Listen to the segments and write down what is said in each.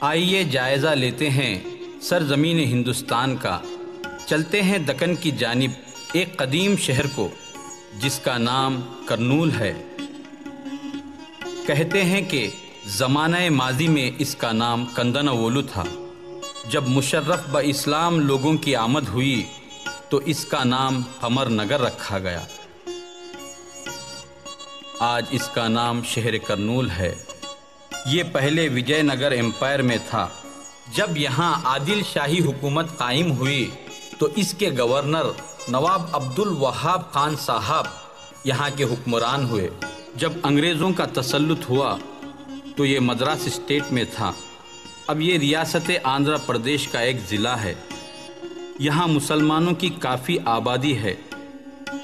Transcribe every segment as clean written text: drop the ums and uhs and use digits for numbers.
آئیے جائزہ لیتے ہیں سرزمین ہندوستان کا، چلتے ہیں دکن کی جانب ایک قدیم شہر کو جس کا نام کرنول ہے۔ کہتے ہیں کہ زمانہ ماضی میں اس کا نام کندناولو تھا۔ جب مشرف اسلام لوگوں کی آمد ہوئی تو اس کا نام ہمر نگر رکھا گیا۔ آج اس کا نام شہر کرنول ہے۔ یہ پہلے وجے نگر امپائر میں تھا۔ جب یہاں عادل شاہی حکومت قائم ہوئی تو اس کے گورنر نواب عبد الوہاب خان صاحب یہاں کے حکمران ہوئے۔ جب انگریزوں کا تسلط ہوا تو یہ مدراس اسٹیٹ میں تھا۔ اب یہ ریاست آندھرا پردیش کا ایک ضلع ہے۔ یہاں مسلمانوں کی کافی آبادی ہے۔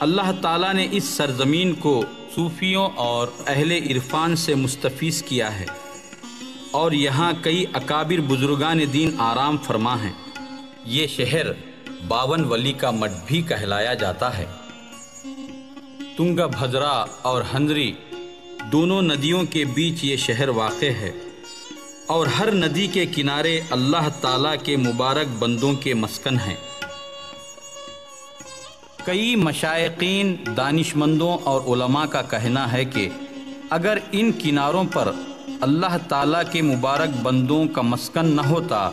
اللہ تعالیٰ نے اس سرزمین کو صوفیوں اور اہل عرفان سے مستفیض کیا ہے، اور یہاں کئی اکابر بزرگان دین آرام فرما ہیں۔ یہ شہر 52 ولی کا مٹھ بھی کہلایا جاتا ہے۔ تنگا بھدرا اور ہندری دونوں ندیوں کے بیچ یہ شہر واقع ہے، اور ہر ندی کے کنارے اللہ تعالیٰ کے مبارک بندوں کے مسکن ہیں۔ کئی مشائقین، دانشمندوں اور علماء کا کہنا ہے کہ اگر ان کناروں پر اللہ تعالیٰ کے مبارک بندوں کا مسکن نہ ہوتا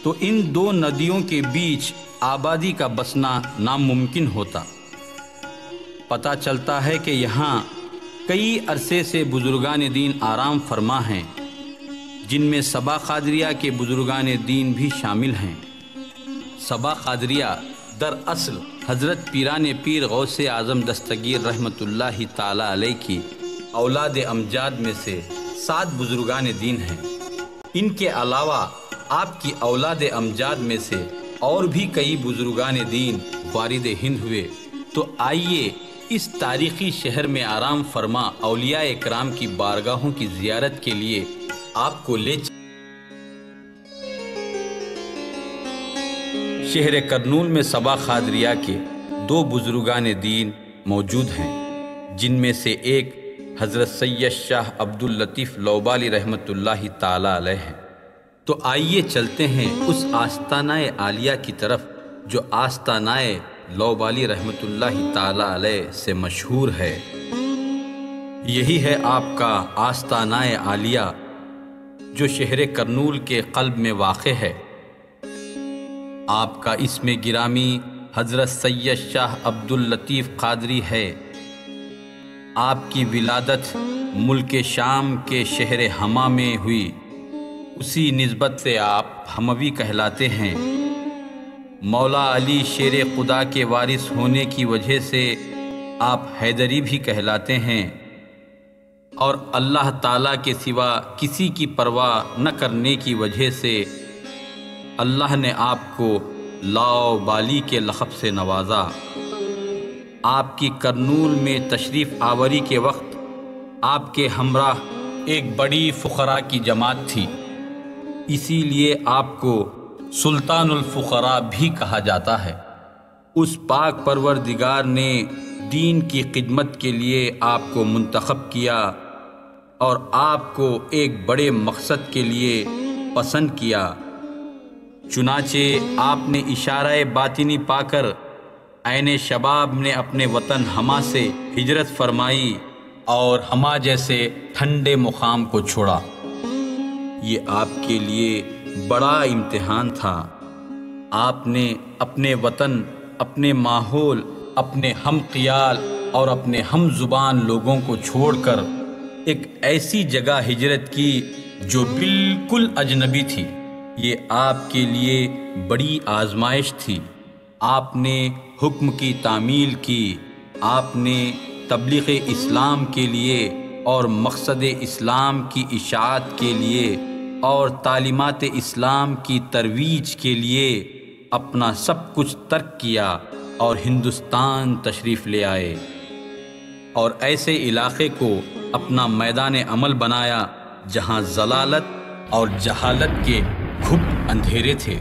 تو ان دو ندیوں کے بیچ آبادی کا بسنا ناممکن ہوتا۔ پتہ چلتا ہے کہ یہاں کئی عرصے سے بزرگان دین آرام فرما ہیں، جن میں صبا قادریہ کے بزرگان دین بھی شامل ہیں۔ صبا قادریہ دراصل حضرت پیران پیر غوث اعظم دستگیر رحمۃ اللہ تعالی علیہ کی اولاد امجاد میں سے 7 بزرگان دین ہیں۔ ان کے علاوہ آپ کی اولاد امجاد میں سے اور بھی کئی بزرگان دین وارد ہند ہوئے۔ تو آئیے اس تاریخی شہر میں آرام فرما اولیاء اکرام کی بارگاہوں کی زیارت کے لیے آپ کو لے شہر کرنول میں صبا قادریہ کے 2 بزرگان دین موجود ہیں، جن میں سے ایک حضرت سید شاہ عبد اللطیف لوبالی رحمۃ اللہ تعالی علیہ ہے۔ تو آئیے چلتے ہیں اس آستانہ عالیہ کی طرف جو آستانہ لوبالی رحمۃ اللہ تعالی علیہ سے مشہور ہے۔ یہی ہے آپ کا آستانہ عالیہ جو شہر کرنول کے قلب میں واقع ہے۔ آپ کا اسم گرامی حضرت سید شاہ عبد اللطیف قادری ہے۔ آپ کی ولادت ملک شام کے شہر حما میں ہوئی، اسی نسبت سے آپ حموی کہلاتے ہیں۔ مولا علی شیر خدا کے وارث ہونے کی وجہ سے آپ حیدری بھی کہلاتے ہیں، اور اللہ تعالیٰ کے سوا کسی کی پرواہ نہ کرنے کی وجہ سے اللہ نے آپ کو لاؤ بالی کے لقب سے نوازا۔ آپ کی کرنول میں تشریف آوری کے وقت آپ کے ہمراہ ایک بڑی فقراء کی جماعت تھی، اسی لیے آپ کو سلطان الفقراء بھی کہا جاتا ہے۔ اس پاک پروردگار نے دین کی خدمت کے لیے آپ کو منتخب کیا اور آپ کو ایک بڑے مقصد کے لیے پسند کیا۔ چنانچہ آپ نے اشارہ باطنی پا کر عین شباب نے اپنے وطن حما سے ہجرت فرمائی اور حما جیسے ٹھنڈے مقام کو چھوڑا۔ یہ آپ کے لیے بڑا امتحان تھا۔ آپ نے اپنے وطن، اپنے ماحول، اپنے ہم خیال اور اپنے ہم زبان لوگوں کو چھوڑ کر ایک ایسی جگہ ہجرت کی جو بالکل اجنبی تھی۔ یہ آپ کے لیے بڑی آزمائش تھی۔ آپ نے حکم کی تعمیل کی، آپ نے تبلیغ اسلام کے لیے اور مقصد اسلام کی اشاعت کے لیے اور تعلیمات اسلام کی ترویج کے لیے اپنا سب کچھ ترک کیا اور ہندوستان تشریف لے آئے، اور ایسے علاقے کو اپنا میدان عمل بنایا جہاں ضلالت اور جہالت کے گھٹ اندھیرے تھے۔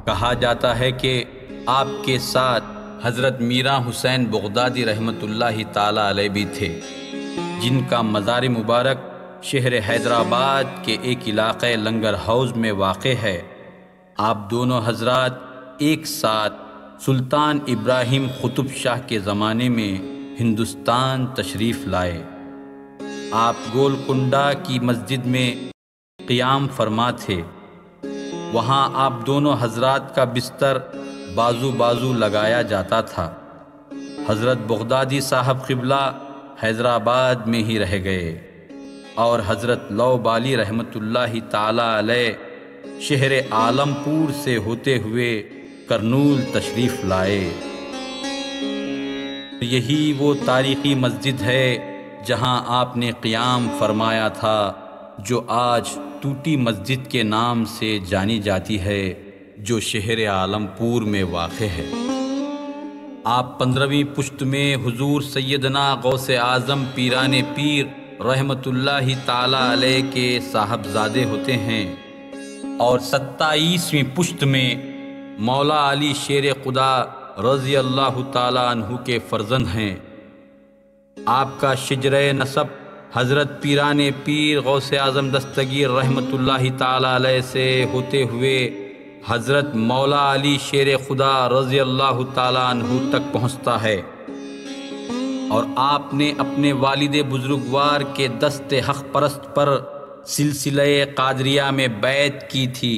کہا جاتا ہے کہ آپ کے ساتھ حضرت میرا حسین بغدادی رحمۃ اللہ تعالی علیہ بھی تھے، جن کا مزار مبارک شہر حیدرآباد کے ایک علاقے لنگر ہاؤس میں واقع ہے۔ آپ دونوں حضرات ایک ساتھ سلطان ابراہیم قطب شاہ کے زمانے میں ہندوستان تشریف لائے۔ آپ گولکنڈہ کی مسجد میں قیام فرما تھے۔ وہاں آپ دونوں حضرات کا بستر بازو بازو لگایا جاتا تھا۔ حضرت بغدادی صاحب قبلہ حیدرآباد میں ہی رہ گئے اور حضرت لوبالی رحمۃ اللہ تعالی علیہ شہر عالمپور سے ہوتے ہوئے کرنول تشریف لائے۔ یہی وہ تاریخی مسجد ہے جہاں آپ نے قیام فرمایا تھا، جو آج ٹوٹی مسجد کے نام سے جانی جاتی ہے، جو شہر عالمپور میں واقع ہے۔ آپ 15ویں پشت میں حضور سیدنا غوث اعظم پیران پیر رحمۃ اللہ تعالی علیہ کے صاحبزادے ہوتے ہیں، اور 27ویں پشت میں مولا علی شیر خدا رضی اللہ تعالی عنہ کے فرزند ہیں۔ آپ کا شجرہ نسب حضرت پیران پیر غوث اعظم دستگیر رحمۃ اللہ تعالی علیہ سے ہوتے ہوئے حضرت مولا علی شیر خدا رضی اللہ تعالی عنہ تک پہنچتا ہے، اور آپ نے اپنے والد بزرگوار کے دست حق پرست پر سلسلہ قادریہ میں بیعت کی تھی،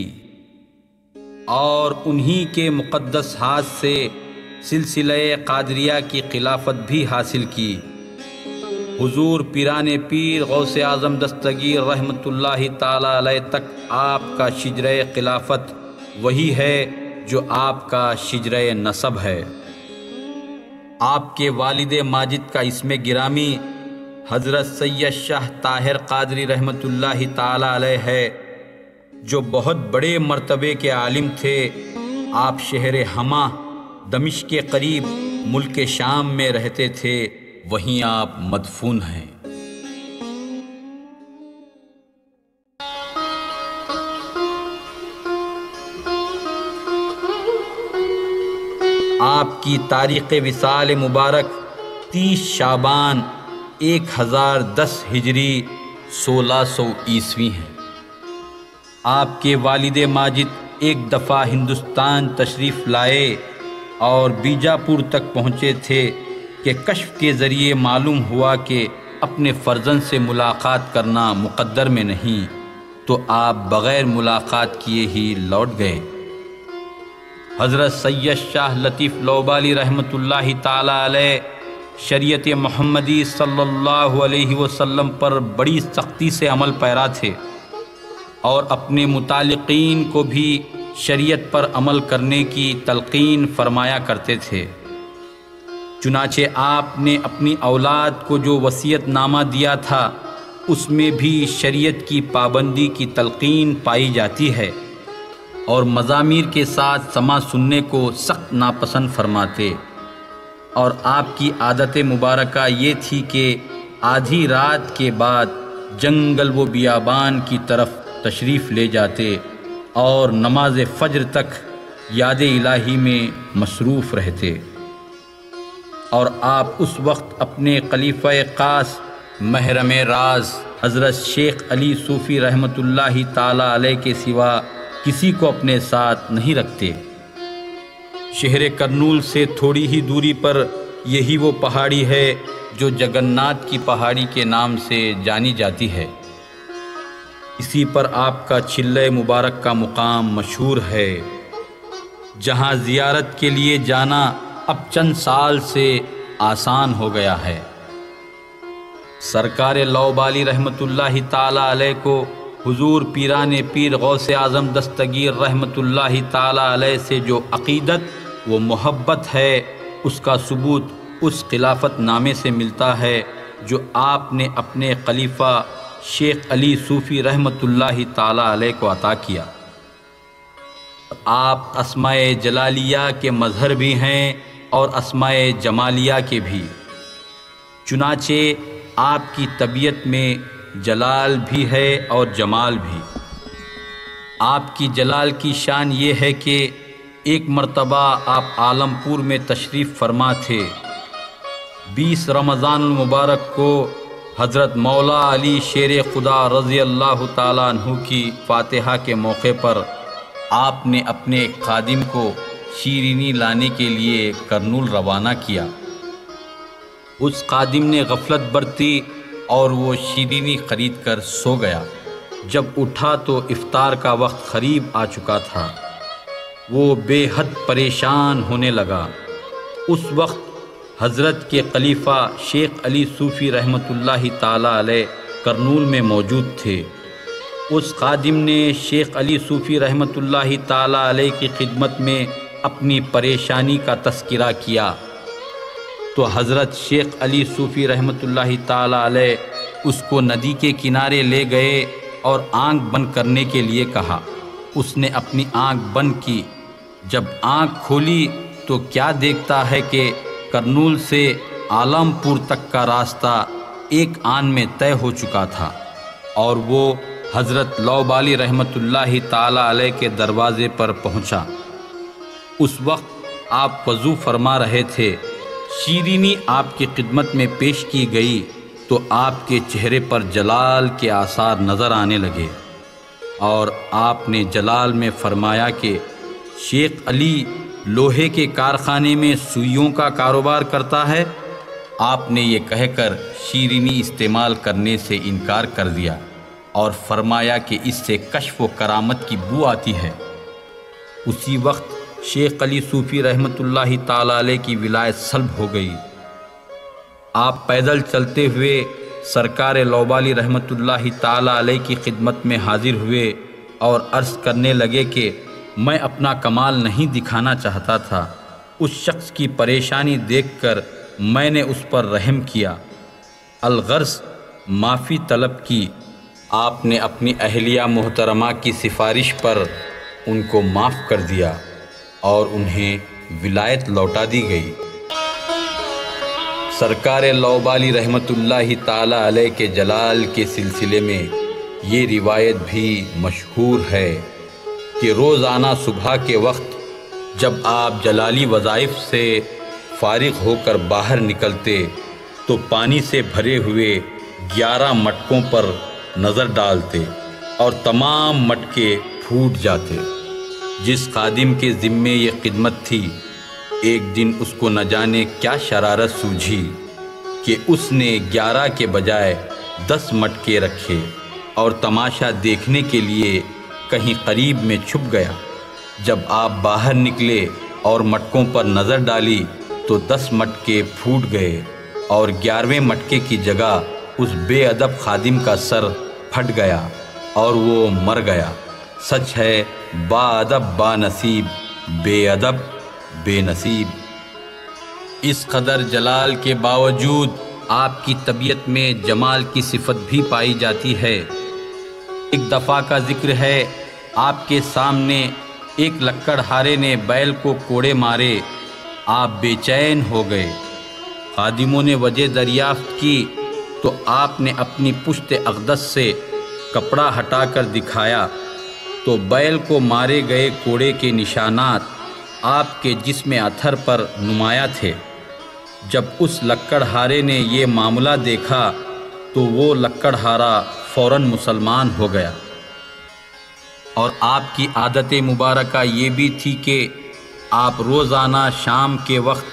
اور انہی کے مقدس ہاتھ سے سلسلہ قادریہ کی خلافت بھی حاصل کی۔ حضور پیران پیر غوث اعظم دستگیر رحمۃ اللہ تعالی علیہ تک آپ کا شجرہ خلافت وہی ہے جو آپ کا شجرہ نسب ہے۔ آپ کے والد ماجد کا اسم گرامی حضرت سید شاہ طاہر قادری رحمۃ اللہ تعالی علیہ ہے، جو بہت بڑے مرتبے کے عالم تھے۔ آپ شہر حما دمشق کے قریب ملک شام میں رہتے تھے، وہیں آپ مدفون ہیں۔ آپ کی تاریخ وصال مبارک 30 شعبان 1010 ہجری 1600 عیسوی ہے۔ آپ کے والد ماجد ایک دفعہ ہندوستان تشریف لائے اور بیجاپور تک پہنچے تھے کہ کشف کے ذریعے معلوم ہوا کہ اپنے فرزند سے ملاقات کرنا مقدر میں نہیں، تو آپ بغیر ملاقات کیے ہی لوٹ گئے۔ حضرت سید شاہ لطیف لوبالی رحمۃ اللہ تعالی علیہ شریعت محمدی صلی اللہ علیہ وسلم پر بڑی سختی سے عمل پیرا تھے، اور اپنے متعلقین کو بھی شریعت پر عمل کرنے کی تلقین فرمایا کرتے تھے۔ چنانچہ آپ نے اپنی اولاد کو جو وصیت نامہ دیا تھا، اس میں بھی شریعت کی پابندی کی تلقین پائی جاتی ہے، اور مزامیر کے ساتھ سما سننے کو سخت ناپسند فرماتے، اور آپ کی عادت مبارکہ یہ تھی کہ آدھی رات کے بعد جنگل و بیابان کی طرف تشریف لے جاتے اور نماز فجر تک یاد الہی میں مصروف رہتے، اور آپ اس وقت اپنے خلیفہ خاص محرم راز حضرت شیخ علی صوفی رحمۃ اللہ تعالی علیہ کے سوا کسی کو اپنے ساتھ نہیں رکھتے۔ شہر کرنول سے تھوڑی ہی دوری پر یہی وہ پہاڑی ہے جو جگناتھ کی پہاڑی کے نام سے جانی جاتی ہے۔ اسی پر آپ کا چلہ مبارک کا مقام مشہور ہے، جہاں زیارت کے لیے جانا اب چند سال سے آسان ہو گیا ہے۔ سرکار لوبالی رحمۃ اللہ تعالی علیہ کو حضور پیران پیر غوث اعظم دستگیر رحمۃ اللہ تعالی علیہ سے جو عقیدت و محبت ہے، اس کا ثبوت اس خلافت نامے سے ملتا ہے جو آپ نے اپنے خلیفہ شیخ علی صوفی رحمۃ اللہ تعالی علیہ کو عطا کیا۔ آپ اسماء جلالیہ کے مظہر بھی ہیں اور اسماء جمالیہ کے بھی، چنانچہ آپ کی طبیعت میں جلال بھی ہے اور جمال بھی۔ آپ کی جلال کی شان یہ ہے کہ ایک مرتبہ آپ عالمپور میں تشریف فرما تھے۔ 20 رمضان المبارک کو حضرت مولا علی شیر خدا رضی اللہ تعالیٰ عنہ کی فاتحہ کے موقع پر آپ نے اپنے ایک خادم کو شیرینی لانے کے لیے کرنول روانہ کیا۔ اس خادم نے غفلت برتی اور وہ شیرینی خرید کر سو گیا۔ جب اٹھا تو افطار کا وقت قریب آ چکا تھا۔ وہ بے حد پریشان ہونے لگا۔ اس وقت حضرت کے خلیفہ شیخ علی صوفی رحمۃ اللہ تعالیٰ علیہ کرنول میں موجود تھے۔ اس خادم نے شیخ علی صوفی رحمۃ اللہ تعالیٰ علیہ کی خدمت میں اپنی پریشانی کا تذکرہ کیا تو حضرت شیخ علی صوفی رحمۃ اللہ تعالیٰ علیہ اس کو ندی کے کنارے لے گئے اور آنکھ بند کرنے کے لیے کہا۔ اس نے اپنی آنکھ بند کی۔ جب آنکھ کھولی تو کیا دیکھتا ہے کہ کرنول سے عالم پور تک کا راستہ ایک آن میں طے ہو چکا تھا اور وہ حضرت لوبالی رحمۃ اللہ تعالیٰ علیہ کے دروازے پر پہنچا۔ اس وقت آپ وضو فرما رہے تھے۔ شیرینی آپ کی خدمت میں پیش کی گئی تو آپ کے چہرے پر جلال کے آثار نظر آنے لگے اور آپ نے جلال میں فرمایا کہ شیخ علی لوہے کے کارخانے میں سوئیوں کا کاروبار کرتا ہے۔ آپ نے یہ کہہ کر شیرینی استعمال کرنے سے انکار کر دیا اور فرمایا کہ اس سے کشف و کرامت کی بو آتی ہے۔ اسی وقت شیخ علی صوفی رحمۃ اللہ تعالیٰ علیہ کی ولایت سلب ہو گئی۔ آپ پیدل چلتے ہوئے سرکار لوبالی رحمۃ اللہ تعالیٰ علیہ کی خدمت میں حاضر ہوئے اور عرض کرنے لگے کہ میں اپنا کمال نہیں دکھانا چاہتا تھا۔ اس شخص کی پریشانی دیکھ کر میں نے اس پر رحم کیا، الغرض معافی طلب کی۔ آپ نے اپنی اہلیہ محترمہ کی سفارش پر ان کو معاف کر دیا اور انہیں ولایت لوٹا دی گئی۔ سرکار لوبالی رحمۃ اللہ تعالیٰ علیہ کے جلال کے سلسلے میں یہ روایت بھی مشہور ہے کہ روزانہ صبح کے وقت جب آپ جلالی وظائف سے فارغ ہو کر باہر نکلتے تو پانی سے بھرے ہوئے 11 مٹکوں پر نظر ڈالتے اور تمام مٹکے پھوٹ جاتے۔ جس خادم کے ذمے یہ خدمت تھی، ایک دن اس کو نہ جانے کیا شرارت سوجھی کہ اس نے 11 کے بجائے 10 مٹکے رکھے اور تماشا دیکھنے کے لیے کہیں قریب میں چھپ گیا۔ جب آپ باہر نکلے اور مٹکوں پر نظر ڈالی تو 10 مٹکے پھوٹ گئے اور 11ویں مٹکے کی جگہ اس بے ادب خادم کا سر پھٹ گیا اور وہ مر گیا۔ سچ ہے با ادب با نصیب، بے ادب بے نصیب۔ اس قدر جلال کے باوجود آپ کی طبیعت میں جمال کی صفت بھی پائی جاتی ہے۔ ایک دفعہ کا ذکر ہے، آپ کے سامنے ایک لکڑہارے نے بیل کو کوڑے مارے، آپ بے چین ہو گئے۔ خادموں نے وجہ دریافت کی تو آپ نے اپنی پشت اقدس سے کپڑا ہٹا کر دکھایا تو بیل کو مارے گئے کوڑے کے نشانات آپ کے جسم اتھر پر نمایاں تھے۔ جب اس لکڑہارے نے یہ معاملہ دیکھا تو وہ لکڑہارا فوراً مسلمان ہو گیا۔ اور آپ کی عادت مبارکہ یہ بھی تھی کہ آپ روزانہ شام کے وقت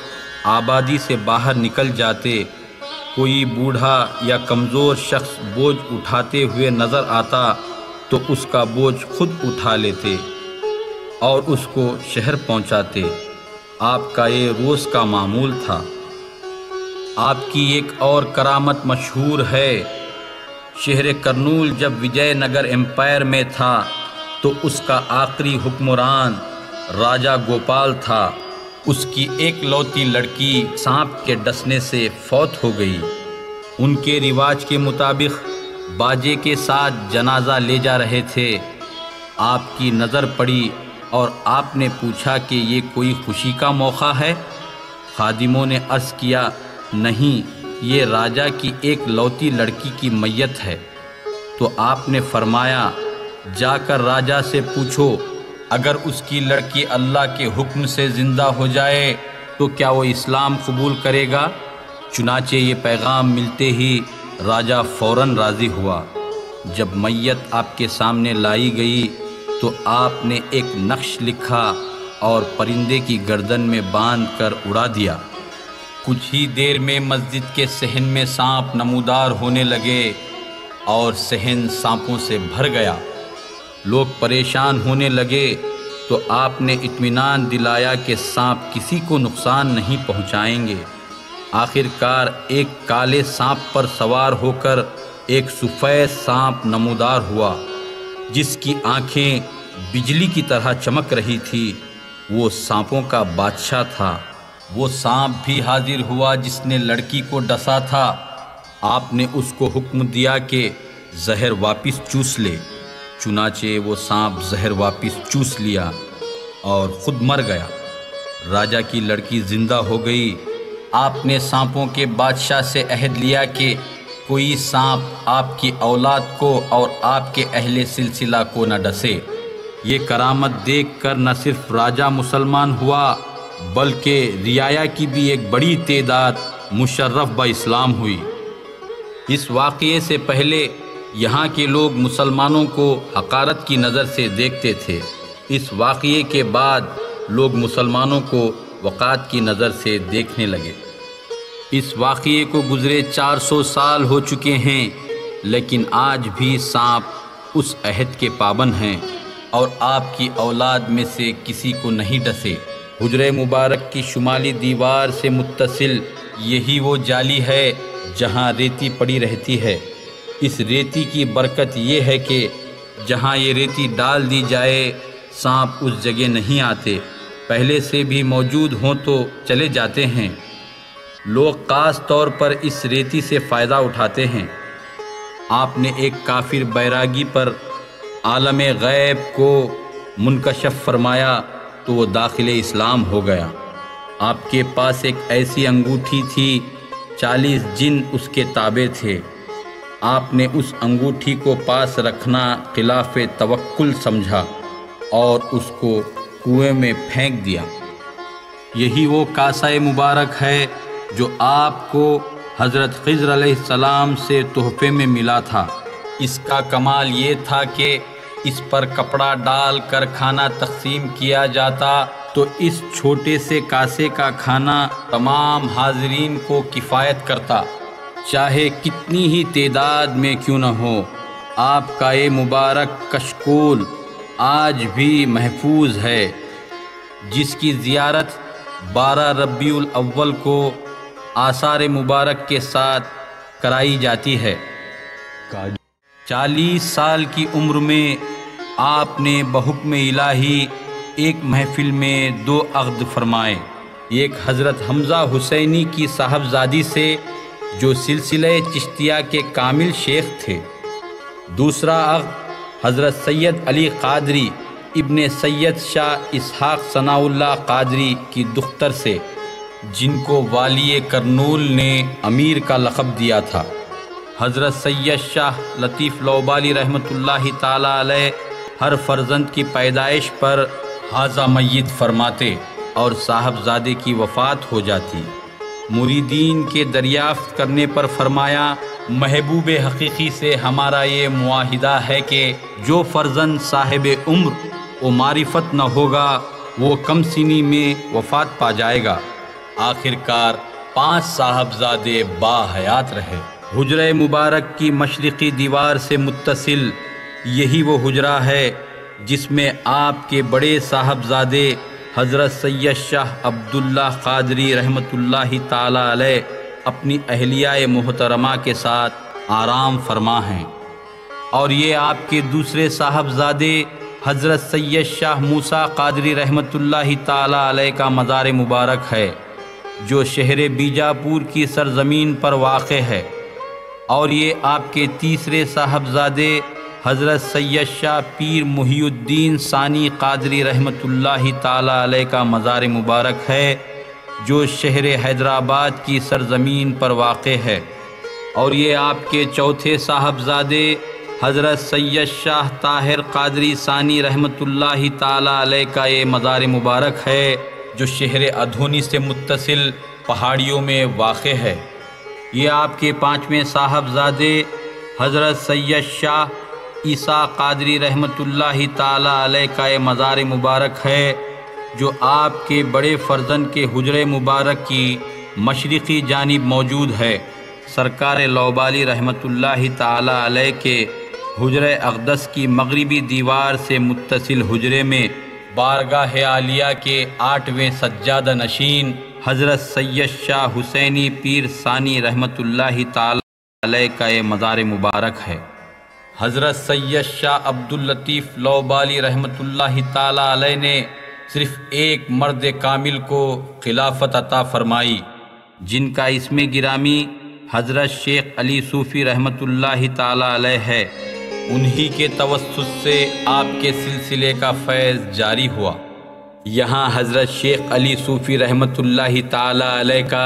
آبادی سے باہر نکل جاتے، کوئی بوڑھا یا کمزور شخص بوجھ اٹھاتے ہوئے نظر آتا تو اس کا بوجھ خود اٹھا لیتے اور اس کو شہر پہنچاتے۔ آپ کا یہ روز کا معمول تھا۔ آپ کی ایک اور کرامت مشہور ہے۔ شہر کرنول جب وجے نگر امپائر میں تھا تو اس کا آخری حکمران راجہ گوپال تھا۔ اس کی ایک لوتی لڑکی سانپ کے ڈسنے سے فوت ہو گئی۔ ان کے رواج کے مطابق باجے کے ساتھ جنازہ لے جا رہے تھے۔ آپ کی نظر پڑی اور آپ نے پوچھا کہ یہ کوئی خوشی کا موقع ہے؟ خادموں نے عرض کیا، نہیں، یہ راجہ کی ایک لوتی لڑکی کی میت ہے۔ تو آپ نے فرمایا، جا کر راجہ سے پوچھو، اگر اس کی لڑکی اللہ کے حکم سے زندہ ہو جائے تو کیا وہ اسلام قبول کرے گا؟ چنانچہ یہ پیغام ملتے ہی راجہ فوراً راضی ہوا۔ جب میت آپ کے سامنے لائی گئی تو آپ نے ایک نقش لکھا اور پرندے کی گردن میں باندھ کر اڑا دیا۔ کچھ ہی دیر میں مسجد کے صحن میں سانپ نمودار ہونے لگے اور صحن سانپوں سے بھر گیا۔ لوگ پریشان ہونے لگے تو آپ نے اطمینان دلایا کہ سانپ کسی کو نقصان نہیں پہنچائیں گے۔ آخر کار ایک کالے سانپ پر سوار ہو کر ایک سفید سانپ نمودار ہوا جس کی آنکھیں بجلی کی طرح چمک رہی تھی۔ وہ سانپوں کا بادشاہ تھا۔ وہ سانپ بھی حاضر ہوا جس نے لڑکی کو ڈسا تھا۔ آپ نے اس کو حکم دیا کہ زہر واپس چوس لے۔ چنانچہ وہ سانپ زہر واپس چوس لیا اور خود مر گیا۔ راجہ کی لڑکی زندہ ہو گئی۔ آپ نے سانپوں کے بادشاہ سے عہد لیا کہ کوئی سانپ آپ کی اولاد کو اور آپ کے اہل سلسلہ کو نہ ڈسے۔ یہ کرامت دیکھ کر نہ صرف راجہ مسلمان ہوا بلکہ رعایا کی بھی ایک بڑی تعداد مشرف باسلام ہوئی۔ اس واقعے سے پہلے یہاں کے لوگ مسلمانوں کو حقارت کی نظر سے دیکھتے تھے۔ اس واقعے کے بعد لوگ مسلمانوں کو وقار کی نظر سے دیکھنے لگے۔ اس واقعے کو گزرے 400 سال ہو چکے ہیں، لیکن آج بھی سانپ اس عہد کے پابند ہیں اور آپ کی اولاد میں سے کسی کو نہیں ڈسے۔ حجرہ مبارک کی شمالی دیوار سے متصل یہی وہ جالی ہے جہاں ریتی پڑی رہتی ہے۔ اس ریتی کی برکت یہ ہے کہ جہاں یہ ریتی ڈال دی جائے سانپ اس جگہ نہیں آتے، پہلے سے بھی موجود ہوں تو چلے جاتے ہیں۔ لوگ خاص طور پر اس ریتی سے فائدہ اٹھاتے ہیں۔ آپ نے ایک کافر بیراگی پر عالم غیب کو منکشف فرمایا تو وہ داخل اسلام ہو گیا۔ آپ کے پاس ایک ایسی انگوٹھی تھی 40 جن اس کے تابع تھے۔ آپ نے اس انگوٹھی کو پاس رکھنا خلاف توکل سمجھا اور اس کو کنویں میں پھینک دیا۔ یہی وہ کاسہ مبارک ہے جو آپ کو حضرت خضر علیہ السلام سے تحفے میں ملا تھا۔ اس کا کمال یہ تھا کہ اس پر کپڑا ڈال کر کھانا تقسیم کیا جاتا تو اس چھوٹے سے کاسے کا کھانا تمام حاضرین کو کفایت کرتا، چاہے کتنی ہی تعداد میں کیوں نہ ہو۔ آپ کا یہ مبارک کشکول آج بھی محفوظ ہے، جس کی زیارت 12 ربیع الاول کو آثار مبارک کے ساتھ کرائی جاتی ہے۔ 40 سال کی عمر میں آپ نے بحکم الہی ایک محفل میں 2 عقد فرمائے، ایک حضرت حمزہ حسینی کی صاحبزادی سے جو سلسلہ چشتیہ کے کامل شیخ تھے، دوسرا عقد حضرت سید علی قادری ابن سید شاہ اسحاق ثناء اللہ قادری کی دختر سے، جن کو والی کرنول نے امیر کا لقب دیا تھا۔ حضرت سید شاہ لطیف لوبالی رحمۃ اللہ تعالی علیہ ہر فرزند کی پیدائش پر حاضہ میت فرماتے اور صاحبزادے کی وفات ہو جاتی۔ مریدین کے دریافت کرنے پر فرمایا، محبوب حقیقی سے ہمارا یہ معاہدہ ہے کہ جو فرزند صاحب عمر و معرفت نہ ہوگا وہ کم سنی میں وفات پا جائے گا۔ آخر کار 5 صاحبزادے با حیات رہے۔ حجرہ مبارک کی مشرقی دیوار سے متصل یہی وہ حجرہ ہے جس میں آپ کے بڑے صاحبزادے حضرت سید شاہ عبداللہ قادری رحمۃ اللہ تعالی علیہ اپنی اہلیہ محترمہ کے ساتھ آرام فرما ہیں، اور یہ آپ کے دوسرے صاحبزادے حضرت سید شاہ موسیٰ قادری رحمۃ اللہ تعالی علیہ کا مزار مبارک ہے، جو شہر بیجاپور کی سرزمین پر واقع ہے، اور یہ آپ کے تیسرے صاحبزادے حضرت سید شاہ پیر محی الدین ثانی قادری رحمۃ اللہ تعالی علیہ کا مزار مبارک ہے، جو شہر حیدرآباد کی سرزمین پر واقع ہے، اور یہ آپ کے چوتھے صاحبزادے حضرت سید شاہ طاہر قادری ثانی رحمۃ اللہ تعالی علیہ کا یہ مزار مبارک ہے، جو شہر ادھونی سے متصل پہاڑیوں میں واقع ہے۔ یہ آپ کے پانچویں صاحبزادے حضرت سید شاہ عیسیٰ قادری رحمۃ اللہ تعالی علیہ کا یہ مزار مبارک ہے، جو آپ کے بڑے فرزند کے حجرہ مبارک کی مشرقی جانب موجود ہے۔ سرکار لوبالی رحمۃ اللہ تعالی علیہ کے حجرہ اقدس کی مغربی دیوار سے متصل حجرے میں بارگاہ عالیہ کے 8ویں سجادہ نشین حضرت سید شاہ حسینی پیر ثانی رحمۃ اللہ تعالی علیہ کا یہ مزار مبارک ہے۔ حضرت سید شاہ عبداللطیف لوبالی رحمۃ اللہ تعالی علیہ نے صرف ایک مرد کامل کو خلافت عطا فرمائی، جن کا اسم گرامی حضرت شیخ علی صوفی رحمۃ اللہ تعالی علیہ ہے۔ انہی کے توسط سے آپ کے سلسلے کا فیض جاری ہوا۔ یہاں حضرت شیخ علی صوفی رحمۃ اللہ تعالی علیہ کا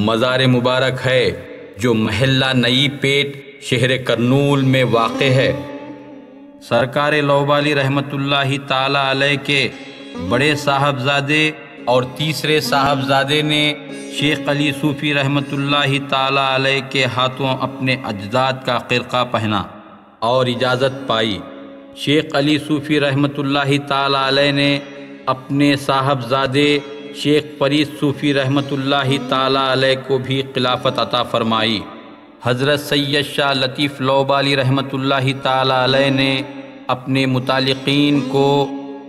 مزار مبارک ہے، جو محلہ نئی پیٹ شہر کرنول میں واقع ہے۔ سرکار لوبالی رحمۃ اللہ تعالی علیہ کے بڑے صاحبزادے اور تیسرے صاحبزادے نے شیخ علی صوفی رحمۃ اللہ تعالی علیہ کے ہاتھوں اپنے اجداد کا خرقہ پہنا اور اجازت پائی۔ شیخ علی صوفی رحمۃ اللہ تعالی علیہ نے اپنے صاحبزادے شیخ فرید صوفی رحمۃ اللہ تعالی علیہ کو بھی خلافت عطا فرمائی۔ حضرت سید شاہ لطیف لوبالی رحمۃ اللہ تعالی علیہ نے اپنے متعلقین کو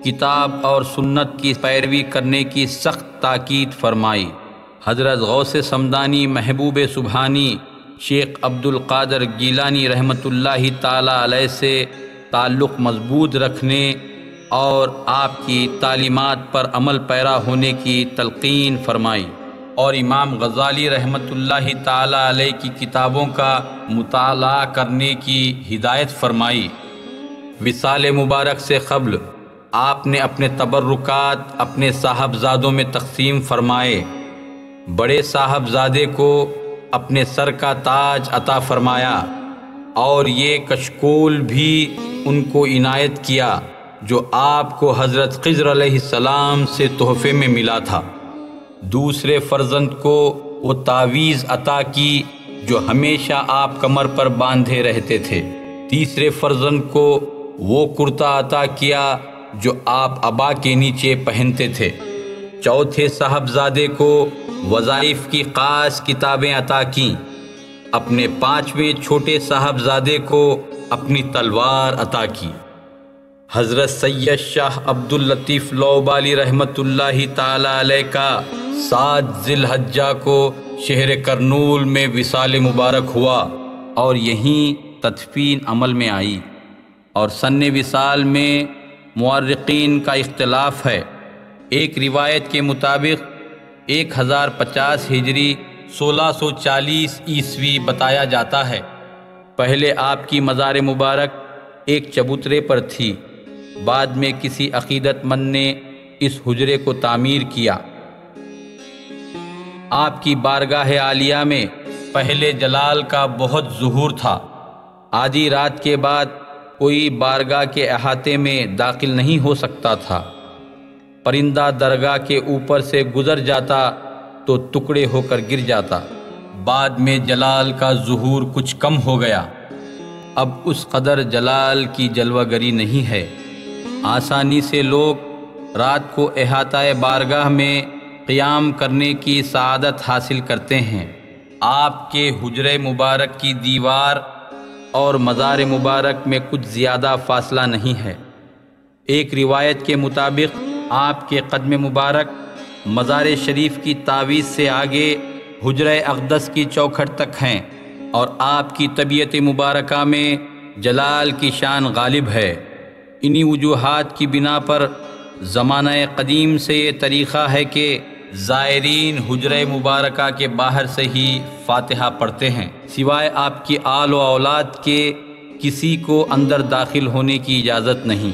کتاب اور سنت کی پیروی کرنے کی سخت تاکید فرمائی۔ حضرت غوث سمدانی محبوب سبحانی شیخ عبد القادر گیلانی رحمۃ اللہ تعالی علیہ سے تعلق مضبوط رکھنے اور آپ کی تعلیمات پر عمل پیرا ہونے کی تلقین فرمائی، اور امام غزالی رحمۃ اللہ تعالی علیہ کی کتابوں کا مطالعہ کرنے کی ہدایت فرمائی۔ وصال مبارک سے قبل آپ نے اپنے تبرکات اپنے صاحبزادوں میں تقسیم فرمائے۔ بڑے صاحبزادے کو اپنے سر کا تاج عطا فرمایا، اور یہ کشکول بھی ان کو عنایت کیا جو آپ کو حضرت خضر علیہ السلام سے تحفے میں ملا تھا۔ دوسرے فرزند کو وہ تعویذ عطا کی جو ہمیشہ آپ کمر پر باندھے رہتے تھے۔ تیسرے فرزند کو وہ کرتا عطا کیا جو آپ عبا کے نیچے پہنتے تھے۔ چوتھے صاحبزادے کو وظائف کی خاص کتابیں عطا کیں۔ اپنے پانچویں چھوٹے صاحبزادے کو اپنی تلوار عطا کی۔ حضرت سید شاہ عبداللطیف لوبالی رحمۃ اللہ تعالی علیہ کا 7 ذی الحجہ کو شہر کرنول میں وصال مبارک ہوا، اور یہیں تدفین عمل میں آئی، اور سن وصال میں مورخین کا اختلاف ہے۔ ایک روایت کے مطابق 1050 ہجری 1640 عیسوی بتایا جاتا ہے۔ پہلے آپ کی مزار مبارک ایک چبوترے پر تھی، بعد میں کسی عقیدت مند نے اس حجرے کو تعمیر کیا۔ آپ کی بارگاہ عالیہ میں پہلے جلال کا بہت ظہور تھا۔ آدھی رات کے بعد کوئی بارگاہ کے احاطے میں داخل نہیں ہو سکتا تھا۔ پرندہ درگاہ کے اوپر سے گزر جاتا تو ٹکڑے ہو کر گر جاتا۔ بعد میں جلال کا ظہور کچھ کم ہو گیا، اب اس قدر جلال کی جلوہ گری نہیں ہے۔ آسانی سے لوگ رات کو احاطہ بارگاہ میں قیام کرنے کی سعادت حاصل کرتے ہیں۔ آپ کے حجرہ مبارک کی دیوار اور مزار مبارک میں کچھ زیادہ فاصلہ نہیں ہے۔ ایک روایت کے مطابق آپ کے قدم مبارک مزار شریف کی تعویذ سے آگے حجرہ اقدس کی چوکھٹ تک ہیں، اور آپ کی طبیعت مبارکہ میں جلال کی شان غالب ہے۔ انہی وجوہات کی بنا پر زمانہ قدیم سے یہ طریقہ ہے کہ زائرین حجرہ مبارکہ کے باہر سے ہی فاتحہ پڑھتے ہیں، سوائے آپ کی آل و اولاد کے کسی کو اندر داخل ہونے کی اجازت نہیں۔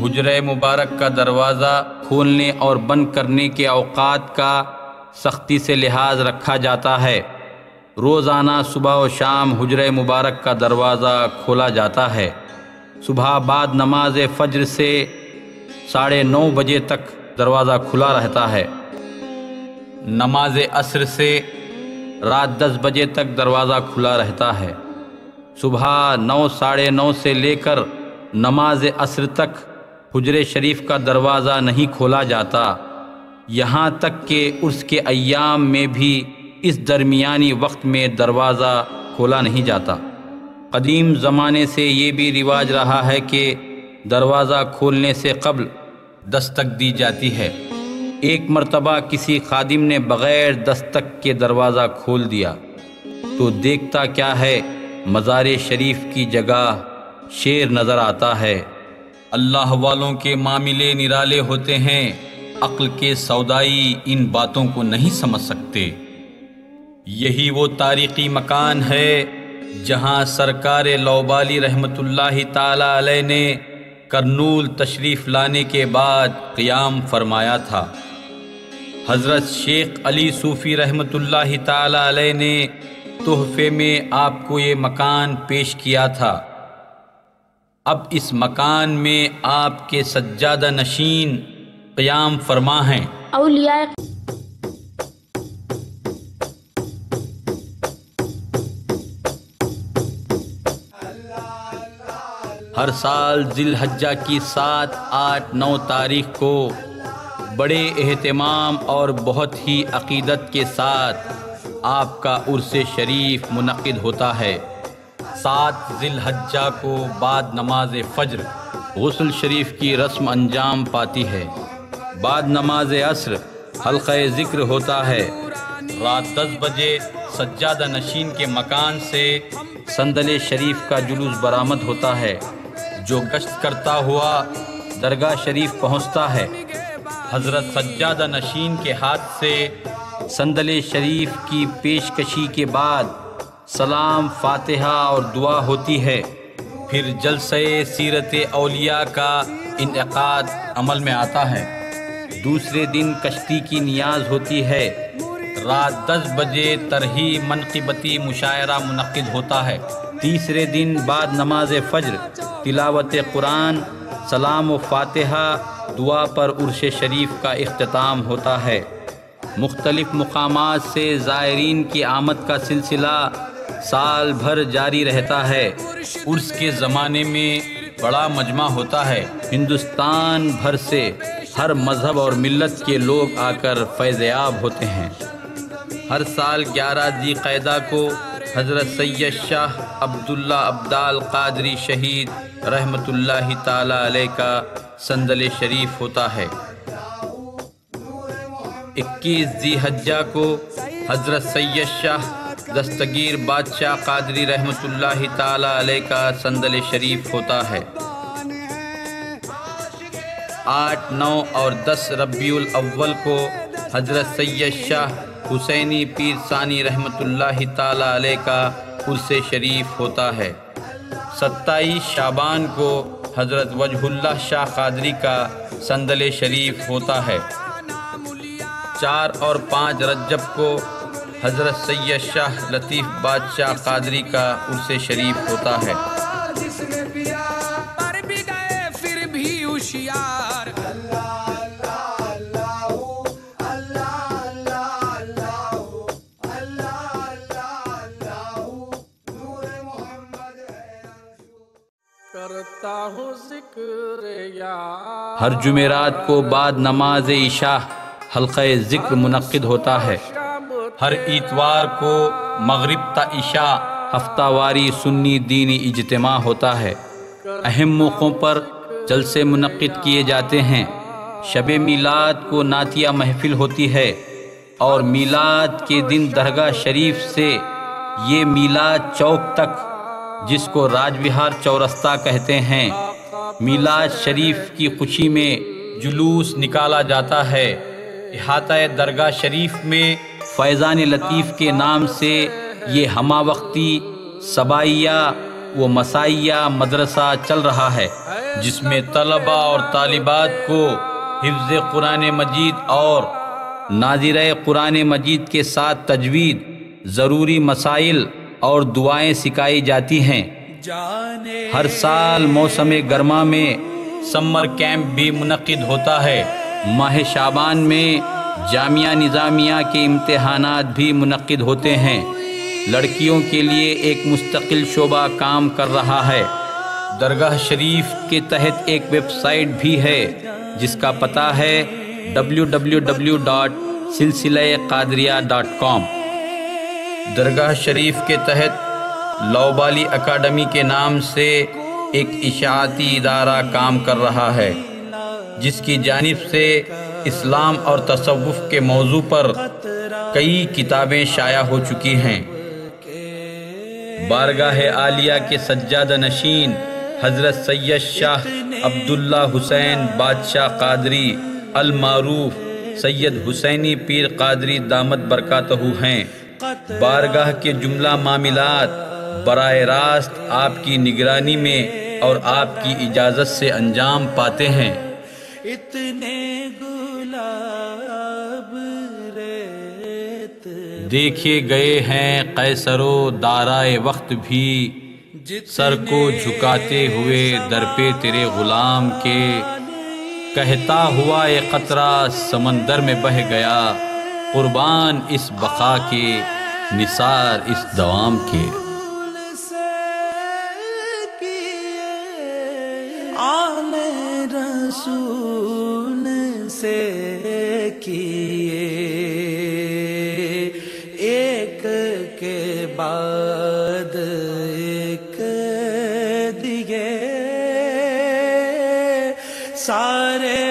حجرہ مبارک کا دروازہ کھولنے اور بند کرنے کے اوقات کا سختی سے لحاظ رکھا جاتا ہے۔ روزانہ صبح و شام حجرہ مبارک کا دروازہ کھولا جاتا ہے۔ صبح بعد نماز فجر سے 9:30 بجے تک دروازہ کھلا رہتا ہے۔ نماز عصر سے رات 10 بجے تک دروازہ کھلا رہتا ہے۔ صبح 9 ساڑھے 9 سے لے کر نماز عصر تک حجرے شریف کا دروازہ نہیں کھولا جاتا، یہاں تک کہ عرس کے ایام میں بھی اس درمیانی وقت میں دروازہ کھولا نہیں جاتا۔ قدیم زمانے سے یہ بھی رواج رہا ہے کہ دروازہ کھولنے سے قبل دستک دی جاتی ہے۔ ایک مرتبہ کسی خادم نے بغیر دستک کے دروازہ کھول دیا تو دیکھتا کیا ہے، مزار شریف کی جگہ شیر نظر آتا ہے۔ اللہ والوں کے معاملے نرالے ہوتے ہیں، عقل کے سودائی ان باتوں کو نہیں سمجھ سکتے۔ یہی وہ تاریخی مکان ہے جہاں سرکار لوبالی رحمۃ اللہ تعالی علیہ نے کرنول تشریف لانے کے بعد قیام فرمایا تھا۔ حضرت شیخ علی صوفی رحمۃ اللہ تعالی علیہ نے تحفے میں آپ کو یہ مکان پیش کیا تھا۔ اب اس مکان میں آپ کے سجادہ نشین قیام فرما ہیں۔ اولیاء ہر سال ذی الحجہ کی 7، 8، 9 تاریخ کو بڑے اہتمام اور بہت ہی عقیدت کے ساتھ آپ کا عرس شریف منعقد ہوتا ہے۔ 7 ذی الحجہ کو بعد نماز فجر غسل شریف کی رسم انجام پاتی ہے۔ بعد نماز عصر حلقہ ذکر ہوتا ہے۔ رات 10 بجے سجادہ نشین کے مکان سے صندل شریف کا جلوس برآمد ہوتا ہے، جو گشت کرتا ہوا درگاہ شریف پہنچتا ہے۔ حضرت سجادہ نشین کے ہاتھ سے صندل شریف کی پیشکشی کے بعد سلام، فاتحہ اور دعا ہوتی ہے۔ پھر جلسہ سیرت اولیاء کا انعقاد عمل میں آتا ہے۔ دوسرے دن کشتی کی نیاز ہوتی ہے۔ رات 10 بجے طرحی منقبتی مشاعرہ منعقد ہوتا ہے۔ تیسرے دن بعد نماز فجر تلاوت قرآن، سلام و فاتحہ، دعا پر عرس شریف کا اختتام ہوتا ہے۔ مختلف مقامات سے زائرین کی آمد کا سلسلہ سال بھر جاری رہتا ہے۔ عرس کے زمانے میں بڑا مجمع ہوتا ہے۔ ہندوستان بھر سے ہر مذہب اور ملت کے لوگ آ کر فیض یاب ہوتے ہیں۔ ہر سال 11 ذی قعدہ کو حضرت سید شاہ عبداللہ ابدال قادری شہید رحمۃ اللہ تعالی علیہ کا صندل شریف ہوتا ہے۔ 21 ذی حجہ کو حضرت سید شاہ دستگیر بادشاہ قادری رحمۃ اللہ تعالی علیہ کا صندل شریف ہوتا ہے۔ 8، 9 اور 10 ربیع الاول کو حضرت سید شاہ حسینی پیر ثانی رحمۃ اللہ تعالی علیہ کا عرس شریف ہوتا ہے۔ 27 شعبان کو حضرت وجہ اللہ شاہ قادری کا صندل شریف ہوتا ہے۔ 4 اور 5 رجب کو حضرت سید شاہ لطیف بادشاہ قادری کا عرس شریف ہوتا ہے۔ ہر جمعرات کو بعد نماز عشاء حلقہ ذکر منعقد ہوتا ہے۔ ہر اتوار کو مغرب تا عشاء ہفتہ واری سنی دینی اجتماع ہوتا ہے۔ اہم موقعوں پر جلسے منعقد کیے جاتے ہیں۔ شب میلاد کو نعتیہ محفل ہوتی ہے اور میلاد کے دن درگاہ شریف سے یہ میلاد چوک تک، جس کو راج وہار چورستہ کہتے ہیں، میلاد شریف کی خوشی میں جلوس نکالا جاتا ہے۔ احاطہ درگاہ شریف میں فیضان لطیف کے نام سے یہ ہمہ وقتی صباحیہ و مسائیہ مدرسہ چل رہا ہے، جس میں طلباء اور طالبات کو حفظ قرآن مجید اور ناظرہ قرآن مجید کے ساتھ تجوید، ضروری مسائل اور دعائیں سکھائی جاتی ہیں۔ ہر سال موسم گرما میں سمر کیمپ بھی منعقد ہوتا ہے۔ ماہ شعبان میں جامعہ نظامیہ کے امتحانات بھی منعقد ہوتے ہیں۔ لڑکیوں کے لیے ایک مستقل شعبہ کام کر رہا ہے۔ درگاہ شریف کے تحت ایک ویب سائٹ بھی ہے جس کا پتہ ہے www.silsilaeqadriya.com۔ درگاہ شریف کے تحت لوبالی اکیڈمی کے نام سے ایک اشاعتی ادارہ کام کر رہا ہے جس کی جانب سے اسلام اور تصوف کے موضوع پر کئی کتابیں شائع ہو چکی ہیں۔ بارگاہ عالیہ کے سجادہ نشین حضرت سید شاہ عبداللہ حسین بادشاہ قادری المعروف سید حسینی پیر قادری دامت برکاتہ ہیں۔ بارگاہ کے جملہ معاملات براہ راست آپ کی نگرانی میں اور آپ کی اجازت سے انجام پاتے ہیں۔ اتنے گلاب ریت دیکھے گئے ہیں قیصر و دارائے وقت بھی، سر کو جھکاتے ہوئے در پہ تیرے غلام کے، کہتا ہوا ایک قطرہ سمندر میں بہہ گیا، قربان اس بقا کے نثار اس دوام کے۔ آل رسول سے کیے ایک کے بعد ایک دیے، سارے